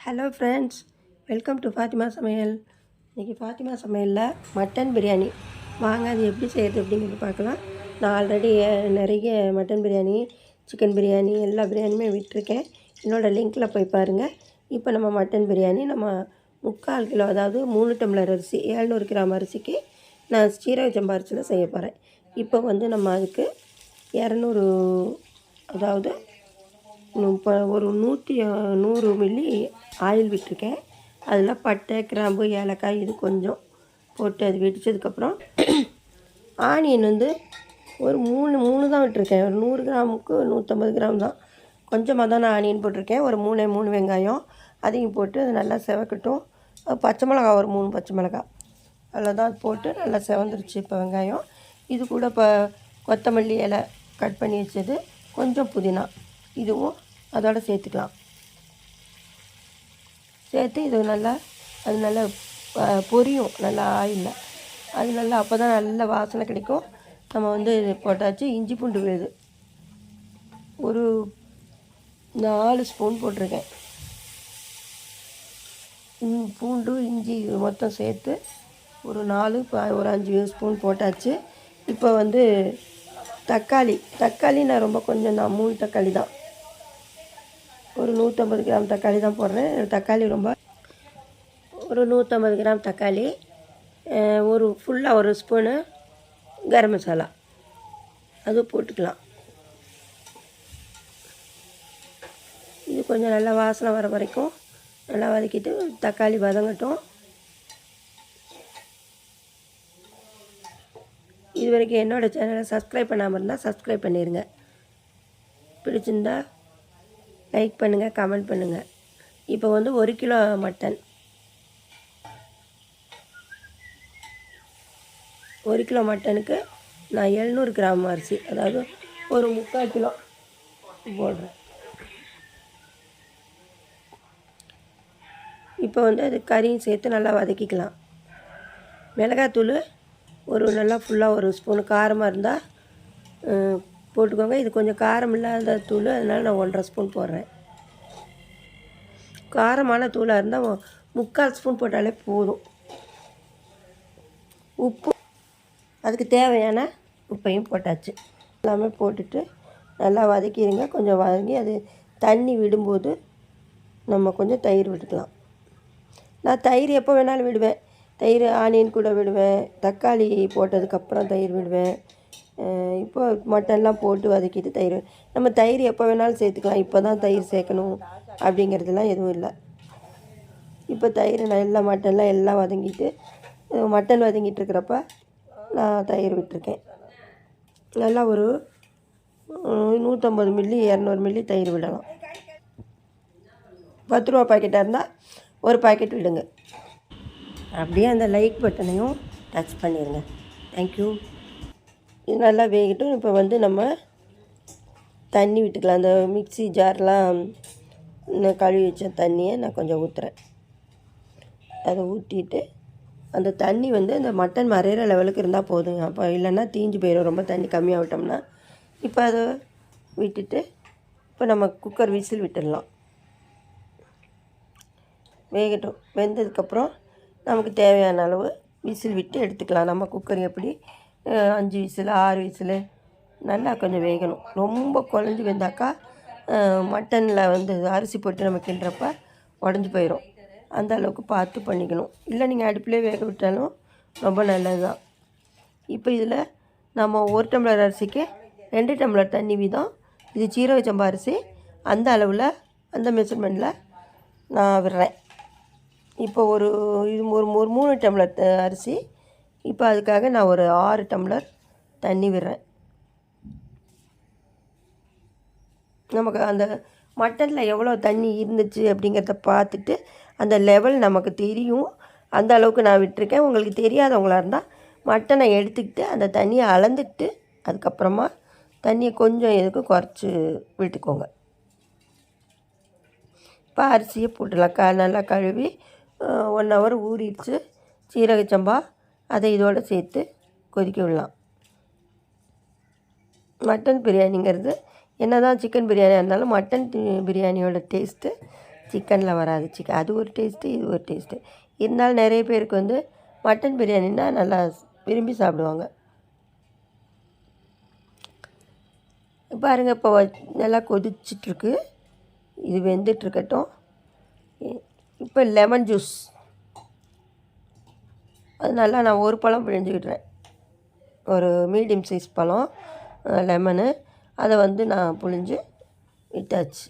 Hello friends, welcome to Fatima சமையல். இன்றைக்கி ஃபாத்திமா சமையலில் மட்டன் பிரியாணி வாங்க, அது எப்படி செய்கிறது அப்படிங்கிறது பார்க்கலாம். நான் ஆல்ரெடி நிறைய மட்டன் பிரியாணி, சிக்கன் பிரியாணி எல்லா பிரியாணியுமே விட்டுருக்கேன். என்னோடய லிங்க்கில் போய் பாருங்கள். இப்போ நம்ம மட்டன் பிரியாணி நம்ம 3/4 கிலோ, அதாவது 3 டம்ளர் அரிசி, 700 கிராம் அரிசிக்கு நான் சீரக சம்பா அரிசியில் செய்ய போகிறேன். இப்போ நம்ம அதுக்கு 200, அதாவது இப்போ ஒரு 100 மில்லி ஆயில் விட்டுருக்கேன். அதில் பட்டை, கிராம்பு, ஏலக்காய் இது கொஞ்சம் போட்டு அது வெடித்ததுக்கப்புறம் ஆனியன் ஒரு 3 தான் விட்டுருக்கேன். ஒரு 100 கிராமுக்கு 150 கிராம் தான். கொஞ்சமாக தான் நான் ஆனியன் போட்டிருக்கேன். ஒரு 3 வெங்காயம் அதையும் போட்டு அது நல்லா செவக்கட்டும். பச்சை மிளகா ஒரு 3 பச்சை மிளகா அதில் தான் போட்டு நல்லா செவந்துருச்சு. இப்போ வெங்காயம் இது கூட இப்போ கொத்தமல்லி இலை கட் பண்ணி வச்சது, கொஞ்சம் புதினா இதுவும் அதோடு சேர்த்துக்கலாம். சேர்த்து இது அது நல்லா பொரியும், நல்லா ஆயிலில். அது நல்லா அப்போ தான் நல்ல வாசனை கிடைக்கும். நம்ம இது போட்டாச்சு. இஞ்சி பூண்டு விழுது ஒரு 4 ஸ்பூன் போட்டிருக்கேன். பூண்டு இஞ்சி மொத்தம் சேர்த்து ஒரு 4 ஒரு 5 ஸ்பூன் போட்டாச்சு. இப்போ தக்காளி நான் ரொம்ப கொஞ்சம் தான், 3 தக்காளி தான், ஒரு 150 கிராம் தக்காளி தான் போடுறேன். தக்காளி ஒரு 150 கிராம் தக்காளி, ஒரு ஃபுல்லாக ஒரு ஸ்பூனு கரம் மசாலா அது போட்டுக்கலாம். இது கொஞ்சம் நல்லா வாசனை வர வரைக்கும் நல்லா வதக்கிட்டு தக்காளி வதங்கட்டும். இது வரைக்கும் என்னோடய சேனலை சப்ஸ்கிரைப் பண்ணாமல் இருந்தால் சப்ஸ்கிரைப் பண்ணிடுங்க. பிடிச்சிருந்தா லைக் பண்ணுங்கள், கமெண்ட் பண்ணுங்கள். இப்போ 1 கிலோ மட்டன், 1 கிலோ மட்டனுக்கு நான் 700 கிராம் அரிசி, அதாவது ஒரு 3/4 கிலோ போடுறேன். இப்போ அது கறியும் சேர்த்து நல்லா வதக்கிக்கலாம். மிளகாத்தூள் ஒரு நல்லா ஃபுல்லாக ஒரு ஸ்பூனு, காரமாக இருந்தால் போட்டுக்கோங்க. இது கொஞ்சம் காரம் இல்லாத தூள், அதனால் நான் 1.5 ஸ்பூன் போடுறேன். காரமான தூளாக இருந்தால் 3/4 ஸ்பூன் போட்டாலே போதும். உப்பு அதுக்கு தேவையான உப்பையும் போட்டாச்சு. எல்லாமே போட்டுட்டு நல்லா வதக்கிடுங்க. கொஞ்சம் வதங்கி அது தண்ணி விடும்போது நம்ம கொஞ்சம் தயிர் விட்டுக்கலாம். நான் தயிர் எப்போ வேணாலும் விடுவேன். தயிர் ஆனியன் கூட விடுவேன், தக்காளி போட்டதுக்கப்புறம் தயிர் விடுவேன். இப்போ மட்டன்லாம் போட்டு வதக்கிட்டு தயிர், நம்ம தயிர் எப்போ வேணாலும் சேர்த்துக்கலாம். இப்போ தான் தயிர் சேர்க்கணும் அப்படிங்கிறதுலாம் எதுவும் இல்லை. இப்போ தயிர் நல்லா மட்டன்லாம் எல்லாம் வதங்கிட்டு, மட்டன் வதங்கிட்டு இருக்கிறப்ப நான் தயிர் விட்டுருக்கேன். நல்லா ஒரு 150 மில்லி 200 மில்லி தயிர் விடலாம். 10 ரூபா பாக்கெட்டாக இருந்தால் ஒரு பாக்கெட் விடுங்க. அப்படியே அந்த லைக் பட்டனையும் டச் பண்ணிடுங்க. தேங்க்யூ. இது நல்லா வேகட்டும். இப்போ நம்ம தண்ணி விட்டுக்கலாம். அந்த மிக்ஸி ஜார்லாம் கழுவி வச்ச தண்ணியை நான் கொஞ்சம் ஊற்றுறேன். அதை ஊற்றிட்டு அந்த தண்ணி அந்த மட்டன் மறையிற லெவலுக்கு இருந்தால் போதுங்க. அப்போ இல்லைன்னா தீஞ்சு போயிடும், ரொம்ப தண்ணி கம்மியாக விட்டோம்னா. இப்போ அதை விட்டுட்டு இப்போ நம்ம குக்கர் விசில் விட்டுடலாம். வேகட்டும். வெந்ததுக்கப்புறம் நமக்கு தேவையான அளவு விசில் விட்டு எடுத்துக்கலாம். நம்ம குக்கர் எப்படி 5 விசில் 6 விசில் நல்லா கொஞ்சம் வேகணும். ரொம்ப குழஞ்சி வெந்தாக்கா மட்டனில் அரிசி போட்டு நம்ம கிண்டுறப்ப உடஞ்சி போயிடும். அந்த அளவுக்கு பார்த்து பண்ணிக்கணும். இல்லை நீங்கள் அடுப்பிலே வேக விட்டாலும் ரொம்ப நல்லது தான். இப்போ இதில் நம்ம 1 டம்ளர் அரிசிக்கு 2 டம்ளர் தண்ணி வீதம். இது சீரக சம்பா அரிசி, அந்த அளவில் அந்த மெஷர்மெண்ட்டில் நான் விடுறேன். இப்போ இது ஒரு 3 டம்ளர் அரிசி. இப்போ அதுக்காக நான் ஒரு 6 டம்ளர் தண்ணி விடுறேன். நமக்கு அந்த மட்டனில் எவ்வளோ தண்ணி இருந்துச்சு அப்படிங்கிறத பார்த்துட்டு அந்த லெவல் நமக்கு தெரியும். அந்த அளவுக்கு நான் விட்டுருக்கேன். உங்களுக்கு தெரியாதவங்களாக இருந்தால் மட்டனை எடுத்துக்கிட்டு அந்த தண்ணியை அளந்துட்டு அதுக்கப்புறமா தண்ணியை கொஞ்சம் எதுக்கு குறைச்சி விட்டுக்கோங்க. இப்போ அரிசியை போட்டுடலாம். நல்லா கழுவி 1 ஹவர் ஊறிடுச்சு சீரக சம்பா. அதை இதோடு சேர்த்து கொதிக்க விடலாம். மட்டன் பிரியாணிங்கிறது என்ன தான் சிக்கன் பிரியாணியாக இருந்தாலும் மட்டன் பிரியாணியோட டேஸ்ட்டு சிக்கனில் வராது. அது ஒரு டேஸ்ட்டு, இது ஒரு டேஸ்ட்டு. இருந்தாலும் நிறைய பேருக்கு வந்து மட்டன் பிரியாணின்னா நல்லா விரும்பி சாப்பிடுவாங்க. பாருங்கள், இப்போ நல்லா கொதிச்சிட்ருக்கு. இது வெந்துட்டுருக்கட்டும். இப்போ லெமன் ஜூஸ் அது நல்லா நான் ஒரு பழம் பிழிஞ்சுக்கிட்டுறேன். ஒரு மீடியம் சைஸ் பழம் லெமனு, அதை வந்து நான் புழிஞ்சு விட்டாச்சு.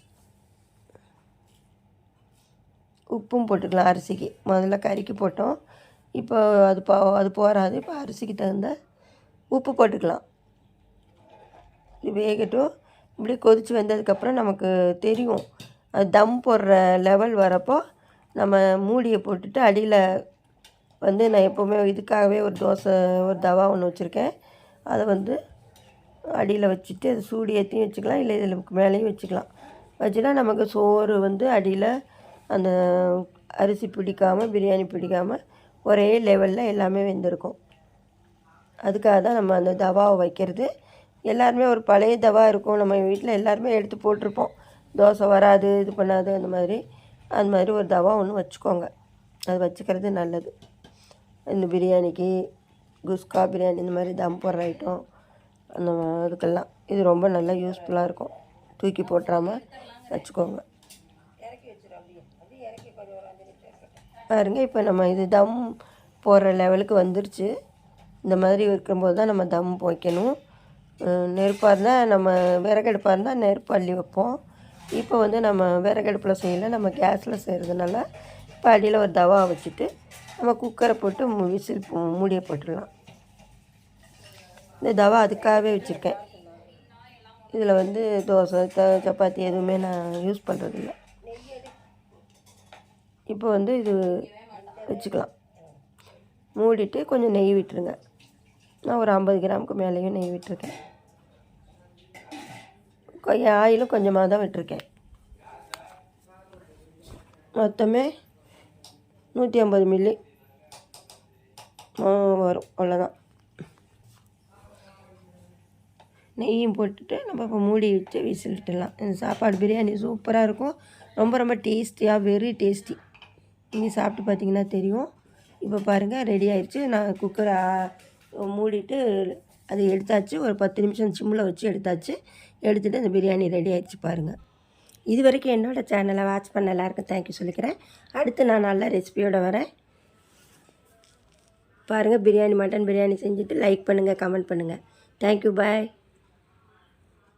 உப்பும் போட்டுக்கலாம் அரிசிக்கு. முதல்ல கறிக்கு போட்டோம், இப்போ அது போகாது. இப்போ அரிசிக்கு தகுந்த உப்பு போட்டுக்கலாம். இது வேகட்டும். இப்படி கொதித்து வந்ததுக்கப்புறம் நமக்கு தெரியும், அது தம் போடுற லெவல் வரப்போ நம்ம மூடியை போட்டுட்டு அடியில் வந்து நான் எப்போவுமே இதுக்காகவே ஒரு தவா ஒன்று வச்சுருக்கேன். அதை வந்து அடியில் வச்சுட்டு அது சூடு ஏற்றியும் வச்சுக்கலாம், இல்லை இதில் மேலேயும் வச்சுக்கலாம். வச்சுனா நமக்கு சோறு வந்து அடியில் அந்த அரிசி பிடிக்காமல், பிரியாணி பிடிக்காமல் ஒரே லெவலில் எல்லாமே வெந்திருக்கும். அதுக்காக தான் நம்ம அந்த தவாவை வைக்கிறது. எல்லாருமே ஒரு பழைய தவா இருக்கும், நம்ம வீட்டில் எல்லாருமே எடுத்து போட்டிருப்போம். தோசை வராது, இது பண்ணாது, அந்த மாதிரி ஒரு தவா ஒன்று வச்சுக்கோங்க. அது வச்சுக்கிறது நல்லது. இந்த பிரியாணிக்கு, குஸ்கா பிரியாணி, இந்த மாதிரி தம் போடுற ஐட்டம், அந்த அதுக்கெல்லாம் இது ரொம்ப நல்லா யூஸ்ஃபுல்லாக இருக்கும். தூக்கி போட்டுறாமல் வச்சுக்கோங்க. பாருங்க, இப்போ நம்ம இது தம் போடுற லெவலுக்கு வந்துருச்சு. இந்த மாதிரி இருக்கும்போது தான் நம்ம தம் வைக்கணும். நெருப்பாக இருந்தால், நம்ம விறகடுப்பாக இருந்தால் நெருப்பு அள்ளி வைப்போம். இப்போ வந்து நம்ம விறகடுப்பில் செய்யலை, நம்ம கேஸில் செய்கிறதுனால இப்போ அடியில் ஒரு தவா வச்சுட்டு நம்ம குக்கரை போட்டு விசில் மூடியை போட்டுடலாம். இந்த தவா அதுக்காகவே வச்சுருக்கேன். இதில் வந்து தோசை சப்பாத்தி எதுவுமே நான் யூஸ் பண்ணுறதில்ல. இப்போ வந்து இது வச்சுக்கலாம். மூடிட்டு கொஞ்சம் நெய் விட்டுருங்க. நான் ஒரு 50 கிராமுக்கு மேலேயும் நெய் விட்டுருக்கேன். கொஞ்சம் ஆயிலும் கொஞ்சமாக தான் விட்டுருக்கேன். மொத்தமே 150 மில்லி வரும், அவ்வளோதான். நெய்யும் போட்டுட்டு நம்ம இப்போ மூடி வச்சு விசில் விட்டுடலாம். இந்த சாப்பாடு பிரியாணி சூப்பராக இருக்கும். ரொம்ப ரொம்ப டேஸ்டியாக, வெரி டேஸ்டி. நீங்கள் சாப்பிட்டு பார்த்தீங்கன்னா தெரியும். இப்போ பாருங்கள், ரெடி ஆயிடுச்சு. நான் குக்கரை மூடிட்டு அதை எடுத்தாச்சு. ஒரு 10 நிமிஷம் சிம்மில் வச்சு எடுத்துகிட்டு அந்த பிரியாணி ரெடி ஆயிடுச்சு பாருங்கள். இது வரைக்கும் என்னோடய சேனலை வாட்ச் பண்ண எல்லாருக்கும் தேங்க்யூ சொல்லிக்கிறேன். அடுத்து நான் நல்ல ரெசிபியோடு வரேன். பாருங்கள், மட்டன் பிரியாணி செஞ்சுட்டு லைக் பண்ணுங்கள், கமெண்ட் பண்ணுங்கள். தேங்க்யூ, பாய்.